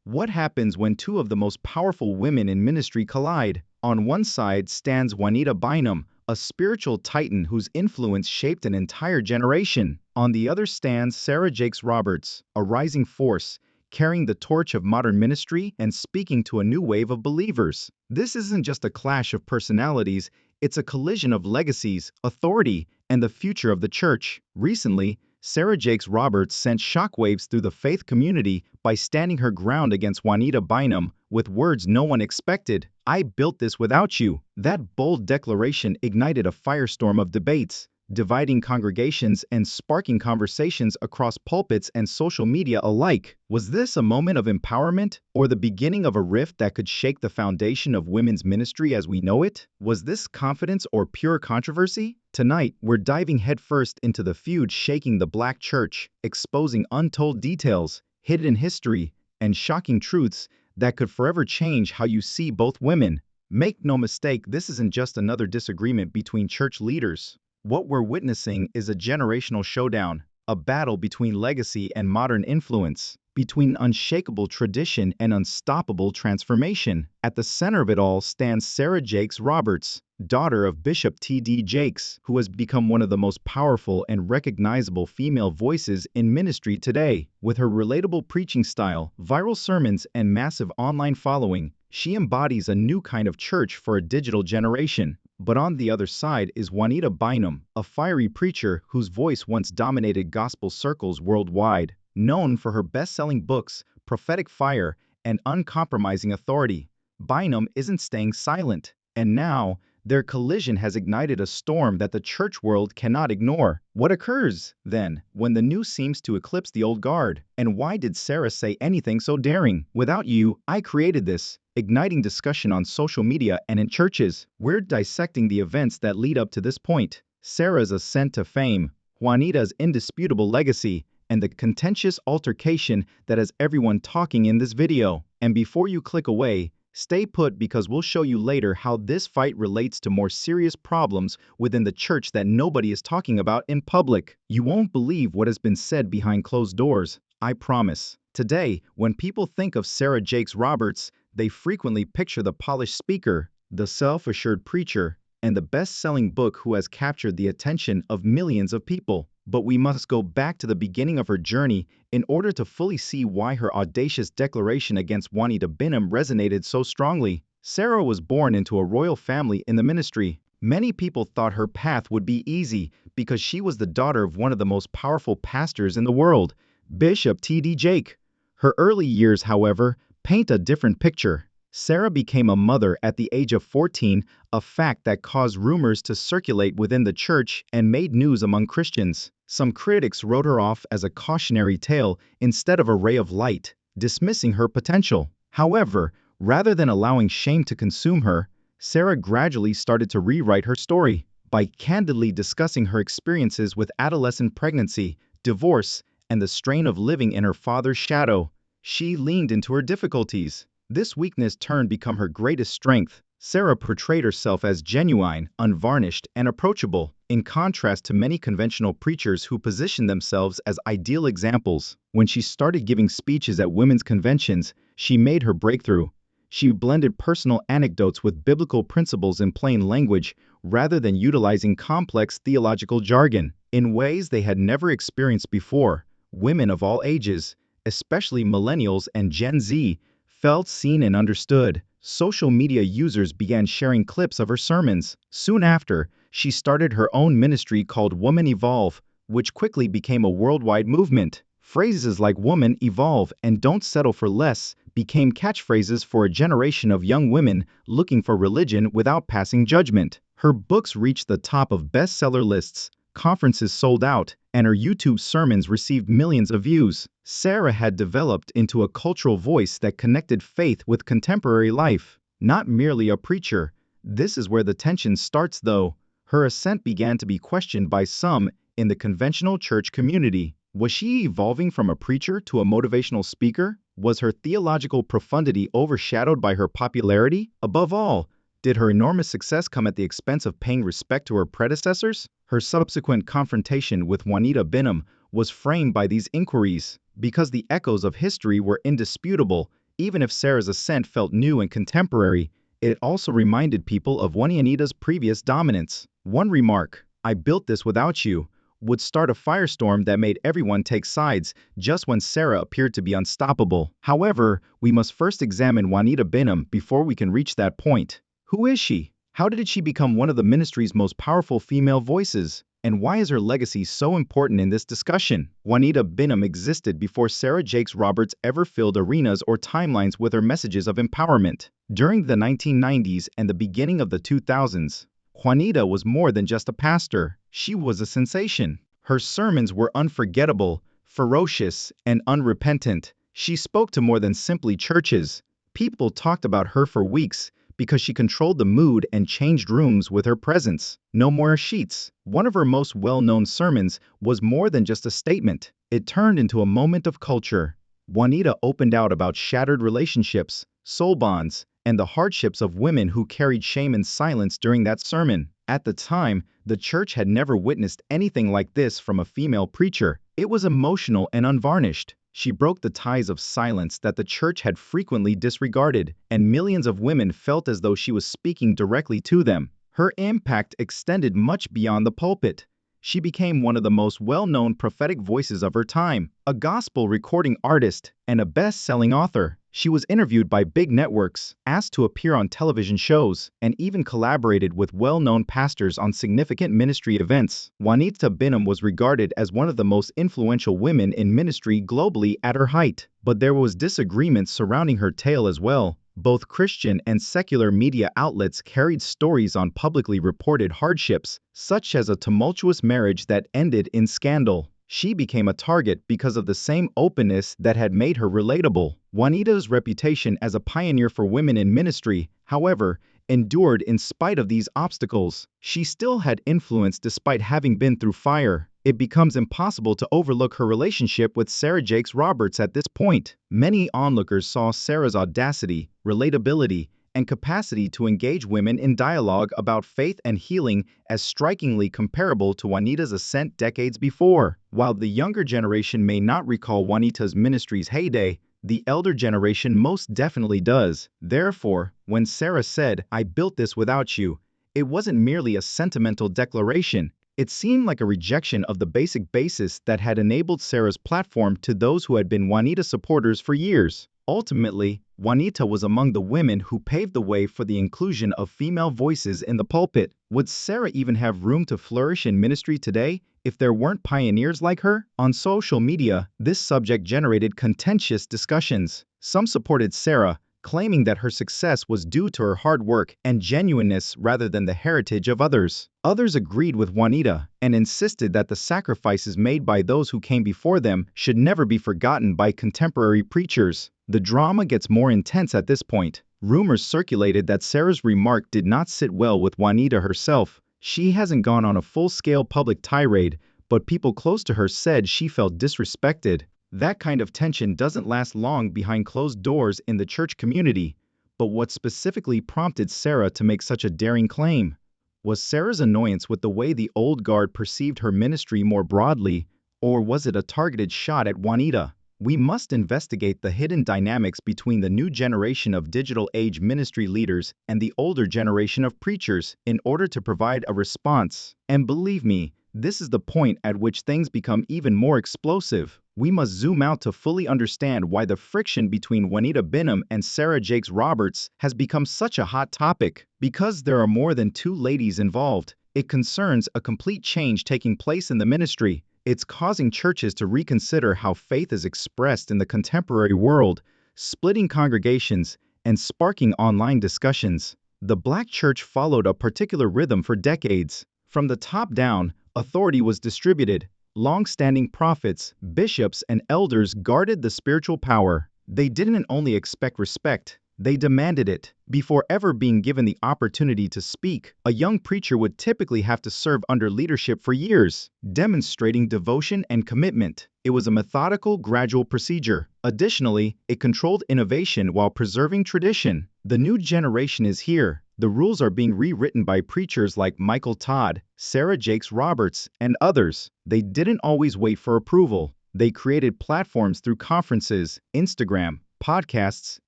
What happens when two of the most powerful women in ministry collide? On one side stands Juanita Bynum, a spiritual titan whose influence shaped an entire generation. On the other stands Sarah Jakes Roberts, a rising force, carrying the torch of modern ministry and speaking to a new wave of believers. This isn't just a clash of personalities, it's a collision of legacies, authority, and the future of the church. Recently, Sarah Jakes Roberts sent shockwaves through the faith community by standing her ground against Juanita Bynum with words no one expected. "I built this without you." That bold declaration ignited a firestorm of debates, dividing congregations and sparking conversations across pulpits and social media alike. Was this a moment of empowerment, or the beginning of a rift that could shake the foundation of women's ministry as we know it? Was this confidence or pure controversy? Tonight, we're diving headfirst into the feud shaking the Black church, exposing untold details, hidden history, and shocking truths that could forever change how you see both women. Make no mistake, this isn't just another disagreement between church leaders. What we're witnessing is a generational showdown, a battle between legacy and modern influence, between unshakable tradition and unstoppable transformation. At the center of it all stands Sarah Jakes Roberts, daughter of Bishop T.D. Jakes, who has become one of the most powerful and recognizable female voices in ministry today. With her relatable preaching style, viral sermons, and massive online following, she embodies a new kind of church for a digital generation. But on the other side is Juanita Bynum, a fiery preacher whose voice once dominated gospel circles worldwide. Known for her best-selling books, prophetic fire, and uncompromising authority, Bynum isn't staying silent. And now, their collision has ignited a storm that the church world cannot ignore. What occurs, then, when the new seems to eclipse the old guard? And why did Sarah say anything so daring? "Without you, I created this," igniting discussion on social media and in churches. We're dissecting the events that lead up to this point: Sarah's ascent to fame, Juanita's indisputable legacy, and the contentious altercation that has everyone talking in this video. And before you click away, stay put, because we'll show you later how this fight relates to more serious problems within the church that nobody is talking about in public. You won't believe what has been said behind closed doors, I promise. Today, when people think of Sarah Jakes Roberts, they frequently picture the polished speaker, the self-assured preacher, and the best-selling book who has captured the attention of millions of people. But we must go back to the beginning of her journey in order to fully see why her audacious declaration against Juanita Bynum resonated so strongly. Sarah was born into a royal family in the ministry. Many people thought her path would be easy because she was the daughter of one of the most powerful pastors in the world, Bishop T.D. Jakes. Her early years, however, paint a different picture. Sarah became a mother at the age of 14, a fact that caused rumors to circulate within the church and made news among Christians. Some critics wrote her off as a cautionary tale instead of a ray of light, dismissing her potential. However, rather than allowing shame to consume her, Sarah gradually started to rewrite her story. By candidly discussing her experiences with adolescent pregnancy, divorce, and the strain of living in her father's shadow, she leaned into her difficulties. This weakness turned become her greatest strength. Sarah portrayed herself as genuine, unvarnished, and approachable, in contrast to many conventional preachers who position themselves as ideal examples. When she started giving speeches at women's conventions, she made her breakthrough. She blended personal anecdotes with biblical principles in plain language, rather than utilizing complex theological jargon. In ways they had never experienced before, women of all ages, especially millennials and Gen Z, felt seen and understood. Social media users began sharing clips of her sermons. Soon after, she started her own ministry called Woman Evolve, which quickly became a worldwide movement. Phrases like "Woman Evolve" and "Don't settle for less" became catchphrases for a generation of young women looking for religion without passing judgment. Her books reached the top of bestseller lists, conferences sold out, and her YouTube sermons received millions of views. Sarah had developed into a cultural voice that connected faith with contemporary life. Not merely a preacher. This is where the tension starts, though. Her ascent began to be questioned by some in the conventional church community. Was she evolving from a preacher to a motivational speaker? Was her theological profundity overshadowed by her popularity? Above all, did her enormous success come at the expense of paying respect to her predecessors? Her subsequent confrontation with Juanita Bynum was framed by these inquiries. Because the echoes of history were indisputable, Even if Sarah's ascent felt new and contemporary, it also reminded people of Juanita's previous dominance. One remark, "I built this without you," would start a firestorm that made everyone take sides just when Sarah appeared to be unstoppable. However, we must first examine Juanita Bynum before we can reach that point. Who is she? How did she become one of the ministry's most powerful female voices? And why is her legacy so important in this discussion? Juanita Bynum existed before Sarah Jakes Roberts ever filled arenas or timelines with her messages of empowerment. During the 1990s and the beginning of the 2000s, Juanita was more than just a pastor. She was a sensation. Her sermons were unforgettable, ferocious, and unrepentant. She spoke to more than simply churches. People talked about her for weeks because she controlled the mood and changed rooms with her presence. No more sheets. One of her most well-known sermons was more than just a statement. It turned into a moment of culture. Juanita opened out about shattered relationships, soul bonds, and the hardships of women who carried shame in silence during that sermon. At the time, the church had never witnessed anything like this from a female preacher. It was emotional and unvarnished. She broke the ties of silence that the church had frequently disregarded, and millions of women felt as though she was speaking directly to them. Her impact extended much beyond the pulpit. She became one of the most well-known prophetic voices of her time, a gospel recording artist, and a best-selling author. She was interviewed by big networks, asked to appear on television shows, and even collaborated with well-known pastors on significant ministry events. Juanita Bynum was regarded as one of the most influential women in ministry globally at her height. But there was disagreement surrounding her tale as well. Both Christian and secular media outlets carried stories on publicly reported hardships, such as a tumultuous marriage that ended in scandal. She became a target because of the same openness that had made her relatable. Juanita's reputation as a pioneer for women in ministry, however, endured in spite of these obstacles. She still had influence despite having been through fire. It becomes impossible to overlook her relationship with Sarah Jakes Roberts at this point. Many onlookers saw Sarah's audacity, relatability, and capacity to engage women in dialogue about faith and healing as strikingly comparable to Juanita's ascent decades before. While the younger generation may not recall Juanita's ministry's heyday, the elder generation most definitely does. Therefore, when Sarah said, "I built this without you," it wasn't merely a sentimental declaration. It seemed like a rejection of the basic basis that had enabled Sarah's platform to those who had been Juanita supporters for years. Ultimately, Juanita was among the women who paved the way for the inclusion of female voices in the pulpit. Would Sarah even have room to flourish in ministry today if there weren't pioneers like her? On social media, this subject generated contentious discussions. Some supported Sarah, claiming that her success was due to her hard work and genuineness rather than the heritage of others. Others agreed with Juanita and insisted that the sacrifices made by those who came before them should never be forgotten by contemporary preachers. The drama gets more intense at this point. Rumors circulated that Sarah's remark did not sit well with Juanita herself. She hasn't gone on a full-scale public tirade, but people close to her said she felt disrespected. That kind of tension doesn't last long behind closed doors in the church community. But what specifically prompted Sarah to make such a daring claim? Was Sarah's annoyance with the way the old guard perceived her ministry more broadly, or was it a targeted shot at Juanita? We must investigate the hidden dynamics between the new generation of digital age ministry leaders and the older generation of preachers in order to provide a response. And believe me, this is the point at which things become even more explosive. We must zoom out to fully understand why the friction between Juanita Bynum and Sarah Jakes Roberts has become such a hot topic. Because there are more than two ladies involved, it concerns a complete change taking place in the ministry. It's causing churches to reconsider how faith is expressed in the contemporary world, splitting congregations and sparking online discussions. The Black church followed a particular rhythm for decades. From the top down, authority was distributed. Long-standing prophets, bishops, and elders guarded the spiritual power. They didn't only expect respect, they demanded it. Before ever being given the opportunity to speak, a young preacher would typically have to serve under leadership for years, demonstrating devotion and commitment. It was a methodical, gradual procedure. Additionally, it controlled innovation while preserving tradition. The new generation is here. The rules are being rewritten by preachers like Michael Todd, Sarah Jakes Roberts, and others. They didn't always wait for approval. They created platforms through conferences, Instagram, podcasts,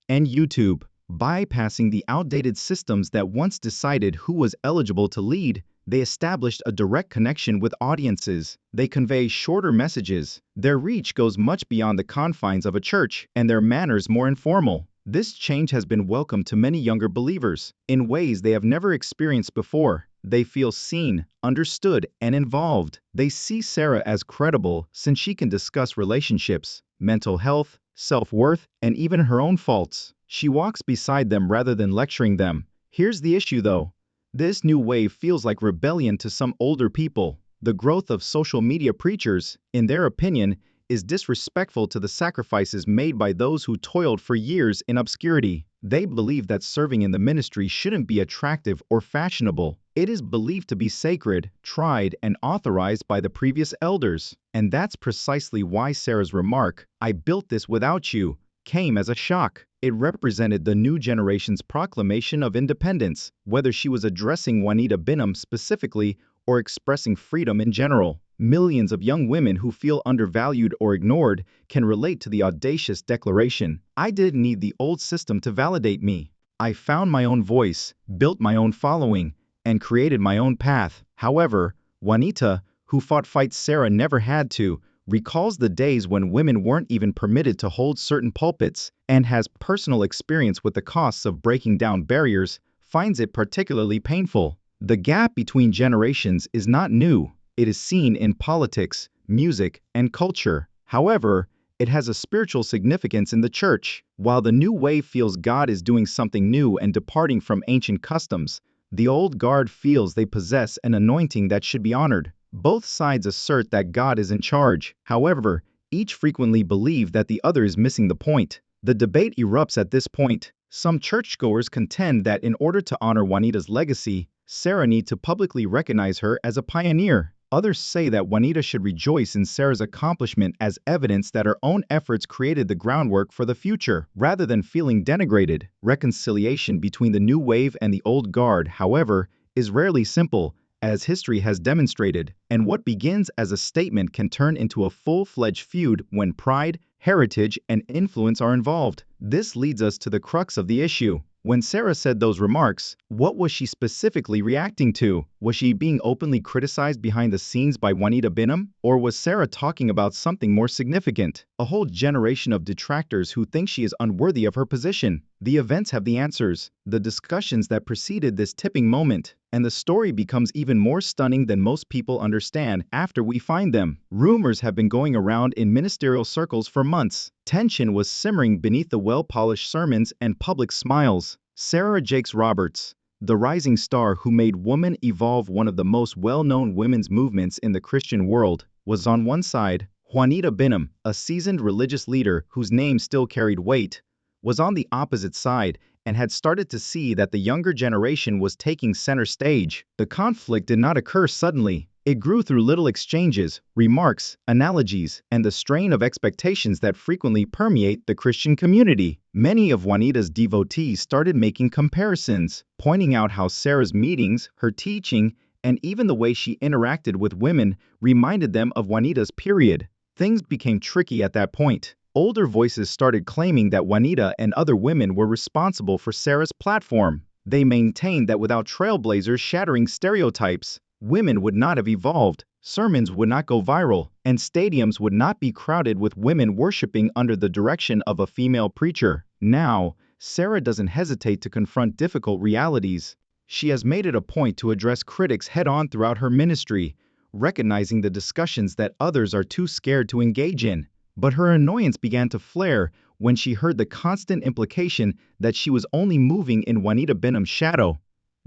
and YouTube. Bypassing the outdated systems that once decided who was eligible to lead, they established a direct connection with audiences. They convey shorter messages. Their reach goes much beyond the confines of a church, and their manners more informal. This change has been welcomed to many younger believers in ways they have never experienced before. They feel seen, understood, and involved. They see Sarah as credible since she can discuss relationships, mental health, self-worth, and even her own faults. She walks beside them rather than lecturing them. Here's the issue though. This new wave feels like rebellion to some older people. The growth of social media preachers, in their opinion, is disrespectful to the sacrifices made by those who toiled for years in obscurity. They believe that serving in the ministry shouldn't be attractive or fashionable. It is believed to be sacred, tried, and authorized by the previous elders. And that's precisely why Sarah's remark, "I built this without you," came as a shock. It represented the new generation's proclamation of independence, whether she was addressing Juanita Bynum specifically or expressing freedom in general. Millions of young women who feel undervalued or ignored can relate to the audacious declaration. I didn't need the old system to validate me. I found my own voice, built my own following, and created my own path. However, Juanita, who fought fights Sarah never had to, recalls the days when women weren't even permitted to hold certain pulpits, and has personal experience with the costs of breaking down barriers, finds it particularly painful. The gap between generations is not new. It is seen in politics, music, and culture. However, it has a spiritual significance in the church. While the new wave feels God is doing something new and departing from ancient customs, the old guard feels they possess an anointing that should be honored. Both sides assert that God is in charge. However, each frequently believe that the other is missing the point. The debate erupts at this point. Some churchgoers contend that in order to honor Juanita's legacy, Sarah needs to publicly recognize her as a pioneer. Others say that Juanita should rejoice in Sarah's accomplishment as evidence that her own efforts created the groundwork for the future, rather than feeling denigrated. Reconciliation between the new wave and the old guard, however, is rarely simple, as history has demonstrated, and what begins as a statement can turn into a full-fledged feud when pride, heritage, and influence are involved. This leads us to the crux of the issue. When Sarah said those remarks, what was she specifically reacting to? Was she being openly criticized behind the scenes by Juanita Bynum? Or was Sarah talking about something more significant? A whole generation of detractors who think she is unworthy of her position. The events have the answers, the discussions that preceded this tipping moment, and the story becomes even more stunning than most people understand after we find them. Rumors have been going around in ministerial circles for months. Tension was simmering beneath the well-polished sermons and public smiles. Sarah Jakes Roberts, the rising star who made Woman Evolve one of the most well-known women's movements in the Christian world, was on one side. Juanita Bynum, a seasoned religious leader whose name still carried weight, was on the opposite side and had started to see that the younger generation was taking center stage. The conflict did not occur suddenly. It grew through little exchanges, remarks, analogies, and the strain of expectations that frequently permeate the Christian community. Many of Juanita's devotees started making comparisons, pointing out how Sarah's meetings, her teaching, and even the way she interacted with women reminded them of Juanita's period. Things became tricky at that point. Older voices started claiming that Juanita and other women were responsible for Sarah's platform. They maintained that without trailblazers shattering stereotypes, women would not have evolved, sermons would not go viral, and stadiums would not be crowded with women worshiping under the direction of a female preacher. Now, Sarah doesn't hesitate to confront difficult realities. She has made it a point to address critics head-on throughout her ministry, recognizing the discussions that others are too scared to engage in. But her annoyance began to flare when she heard the constant implication that she was only moving in Juanita Bynum's shadow.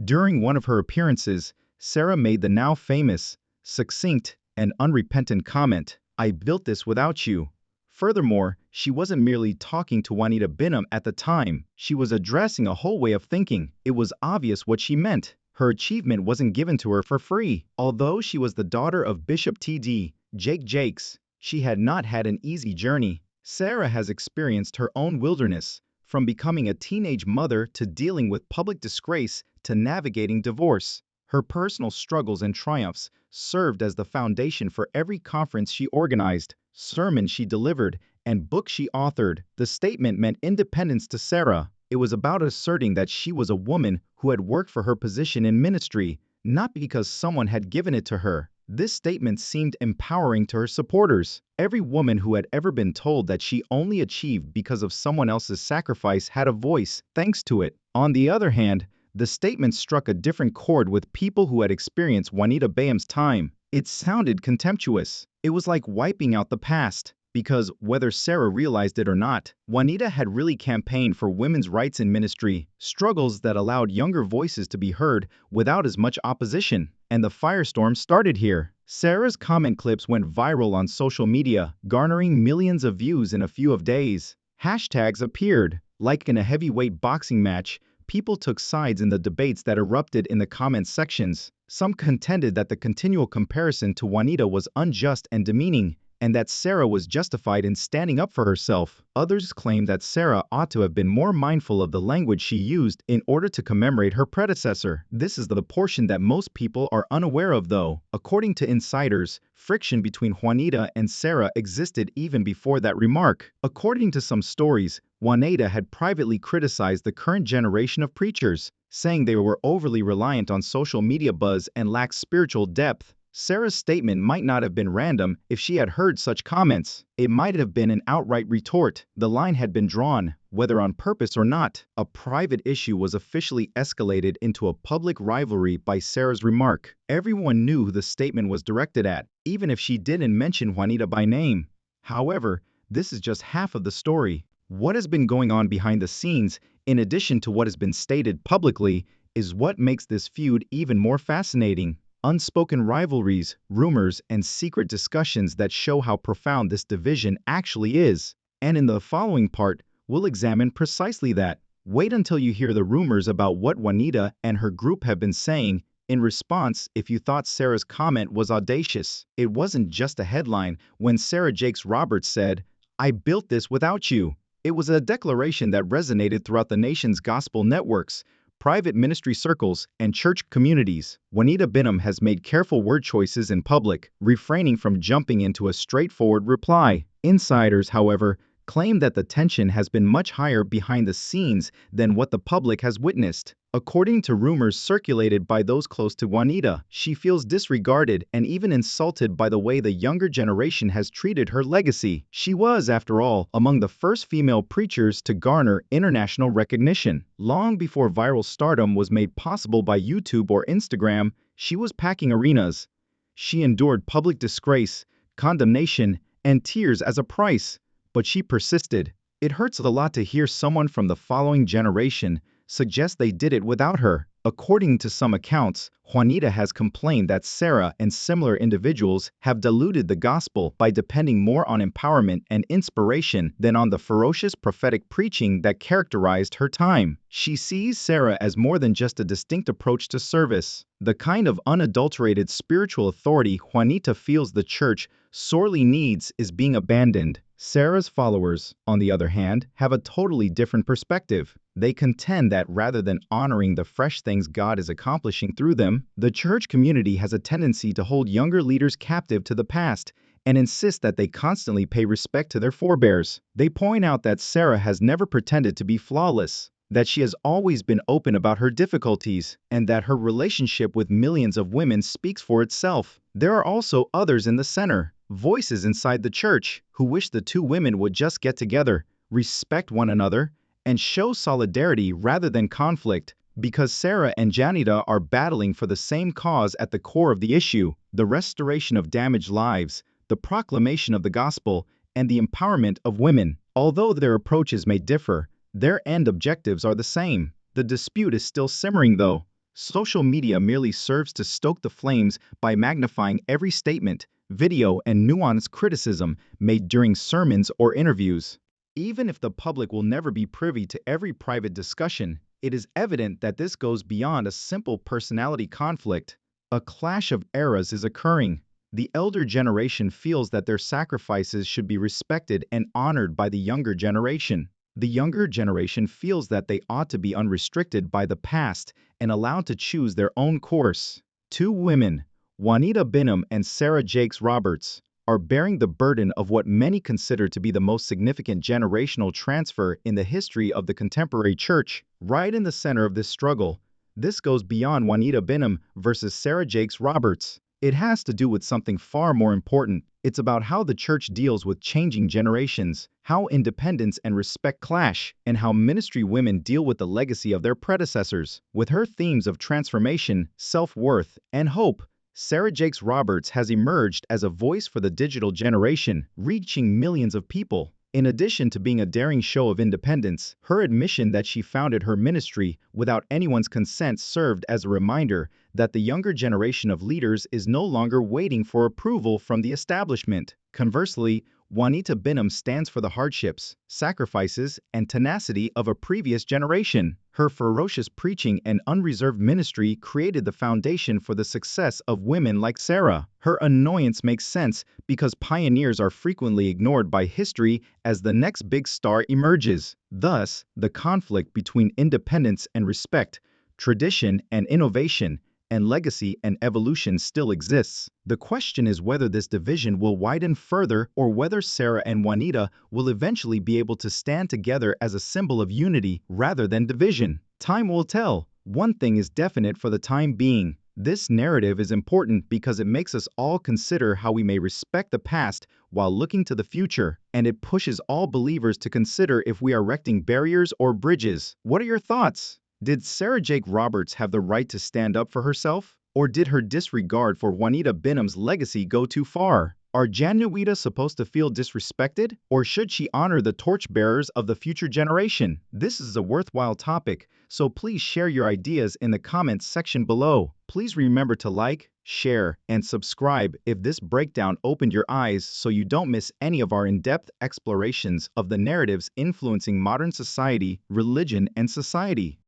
During one of her appearances, Sarah made the now famous, succinct, and unrepentant comment, "I built this without you." Furthermore, she wasn't merely talking to Juanita Bynum at the time. She was addressing a whole way of thinking. It was obvious what she meant. Her achievement wasn't given to her for free. Although she was the daughter of Bishop T.D. Jake Jakes, she had not had an easy journey. Sarah has experienced her own wilderness, from becoming a teenage mother to dealing with public disgrace to navigating divorce. Her personal struggles and triumphs served as the foundation for every conference she organized, sermon she delivered, and book she authored. The statement meant independence to Sarah. It was about asserting that she was a woman who had worked for her position in ministry, not because someone had given it to her. This statement seemed empowering to her supporters. Every woman who had ever been told that she only achieved because of someone else's sacrifice had a voice, thanks to it. On the other hand, the statement struck a different chord with people who had experienced Juanita Bynum's time. It sounded contemptuous. It was like wiping out the past. Because, whether Sarah realized it or not, Juanita had really campaigned for women's rights in ministry, struggles that allowed younger voices to be heard without as much opposition. And the firestorm started here. Sarah's comment clips went viral on social media, garnering millions of views in a few days. Hashtags appeared. Like in a heavyweight boxing match, people took sides in the debates that erupted in the comment sections. Some contended that the continual comparison to Juanita was unjust and demeaning, and that Sarah was justified in standing up for herself. Others claimed that Sarah ought to have been more mindful of the language she used in order to commemorate her predecessor. This is the portion that most people are unaware of, though. According to insiders, friction between Juanita and Sarah existed even before that remark. According to some stories, Juanita had privately criticized the current generation of preachers, saying they were overly reliant on social media buzz and lacked spiritual depth. Sarah's statement might not have been random if she had heard such comments. It might have been an outright retort. The line had been drawn, whether on purpose or not. A private issue was officially escalated into a public rivalry by Sarah's remark. Everyone knew who the statement was directed at, even if she didn't mention Juanita by name. However, this is just half of the story. What has been going on behind the scenes, in addition to what has been stated publicly, is what makes this feud even more fascinating. Unspoken rivalries, rumors, and secret discussions that show how profound this division actually is. And in the following part, we'll examine precisely that. Wait until you hear the rumors about what Juanita and her group have been saying. In response, if you thought Sarah's comment was audacious, it wasn't just a headline. When Sarah Jakes Roberts said, "I built this without you," it was a declaration that resonated throughout the nation's gospel networks, private ministry circles, and church communities. Juanita Bynum has made careful word choices in public, refraining from jumping into a straightforward reply. Insiders, however, claim that the tension has been much higher behind the scenes than what the public has witnessed. According to rumors circulated by those close to Juanita, she feels disregarded and even insulted by the way the younger generation has treated her legacy. She was, after all, among the first female preachers to garner international recognition. Long before viral stardom was made possible by YouTube or Instagram, she was packing arenas. She endured public disgrace, condemnation, and tears as a price. But she persisted. It hurts a lot to hear someone from the following generation suggest they did it without her. According to some accounts, Juanita has complained that Sarah and similar individuals have diluted the gospel by depending more on empowerment and inspiration than on the ferocious prophetic preaching that characterized her time. She sees Sarah as more than just a distinct approach to service. The kind of unadulterated spiritual authority Juanita feels the church sorely needs is being abandoned. Sarah's followers, on the other hand, have a totally different perspective. They contend that rather than honoring the fresh things God is accomplishing through them, the church community has a tendency to hold younger leaders captive to the past and insist that they constantly pay respect to their forebears. They point out that Sarah has never pretended to be flawless, that she has always been open about her difficulties, and that her relationship with millions of women speaks for itself. There are also others in the center, voices inside the church, who wish the two women would just get together, respect one another, and show solidarity rather than conflict, because Sarah and Juanita are battling for the same cause at the core of the issue: the restoration of damaged lives, the proclamation of the gospel, and the empowerment of women. Although their approaches may differ, their end objectives are the same. The dispute is still simmering, though. Social media merely serves to stoke the flames by magnifying every statement, video, and nuanced criticism made during sermons or interviews. Even if the public will never be privy to every private discussion, it is evident that this goes beyond a simple personality conflict. A clash of eras is occurring. The elder generation feels that their sacrifices should be respected and honored by the younger generation. The younger generation feels that they ought to be unrestricted by the past and allowed to choose their own course. Two women, Juanita Bynum and Sarah Jakes Roberts, are bearing the burden of what many consider to be the most significant generational transfer in the history of the contemporary church. Right in the center of this struggle, this goes beyond Juanita Bynum versus Sarah Jakes Roberts. It has to do with something far more important. It's about how the church deals with changing generations, how independence and respect clash, and how ministry women deal with the legacy of their predecessors. With her themes of transformation, self-worth, and hope, Sarah Jakes Roberts has emerged as a voice for the digital generation, reaching millions of people. In addition to being a daring show of independence, her admission that she founded her ministry without anyone's consent served as a reminder that the younger generation of leaders is no longer waiting for approval from the establishment. Conversely, Juanita Bynum stands for the hardships, sacrifices, and tenacity of a previous generation. Her ferocious preaching and unreserved ministry created the foundation for the success of women like Sarah. Her annoyance makes sense because pioneers are frequently ignored by history as the next big star emerges. Thus, the conflict between independence and respect, tradition and innovation, and legacy and evolution still exists. The question is whether this division will widen further or whether Sarah and Juanita will eventually be able to stand together as a symbol of unity rather than division. Time will tell. One thing is definite for the time being. This narrative is important because it makes us all consider how we may respect the past while looking to the future, and it pushes all believers to consider if we are erecting barriers or bridges. What are your thoughts? Did Sarah Jakes Roberts have the right to stand up for herself? Or did her disregard for Juanita Bynum's legacy go too far? Are Juanita supposed to feel disrespected? Or should she honor the torchbearers of the future generation? This is a worthwhile topic, so please share your ideas in the comments section below. Please remember to like, share, and subscribe if this breakdown opened your eyes so you don't miss any of our in-depth explorations of the narratives influencing modern society, religion, and society.